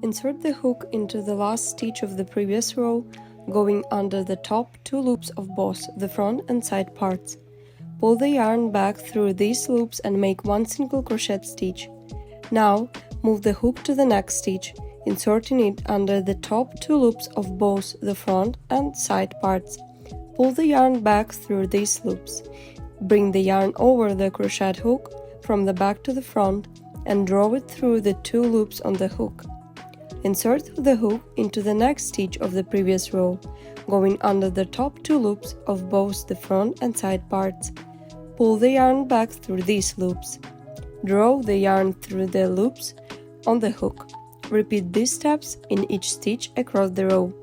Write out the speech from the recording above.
Insert the hook into the last stitch of the previous row, going under the top 2 loops of both the front and side parts. Pull the yarn back through these loops and make 1 single crochet stitch. Now, move the hook to the next stitch, inserting it under the top 2 loops of both the front and side parts. Pull the yarn back through these loops. Bring the yarn over the crochet hook from the back to the front and draw it through the 2 loops on the hook. Insert the hook into the next stitch of the previous row, going under the top 2 loops of both the front and side parts. Pull the yarn back through these loops. Draw the yarn through the loops on the hook. Repeat these steps in each stitch across the row.